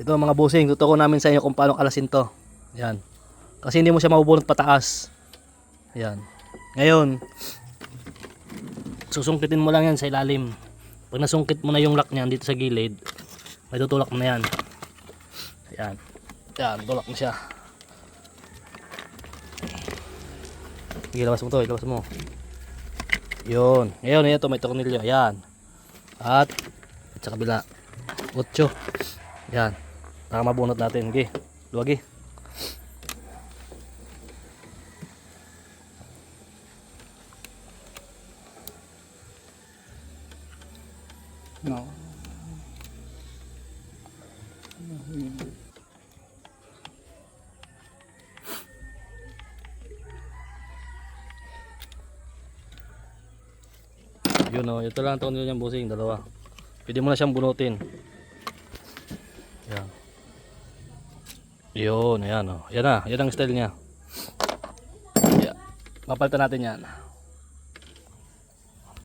Ito mga bossing, tuturo namin sa inyo kung paano kalasin to. Yan. Kasi hindi mo siya mabubunot pataas. Yan. Ngayon, susungkitin mo lang yan sa ilalim. Pag nasungkit mo na yung lock niyan dito sa gilid, may tutulak mo na yan. Yan. Yan, tulak mo siya. Sige, labas mo to, ilabas mo. Yun. Ngayon, ito may tornilyo. Ayan. At sa kabila. 8. Yan. Para mabunot natin. Okay. Luwagi. No. Yun o. Ito lang ang tornilyo niyang bossing. Dalawa. Pwede mo na siyang bunutin. Yan. Yun. Ayan o. Yan na. Yan ang style niya. Yan. Papalitan natin yan.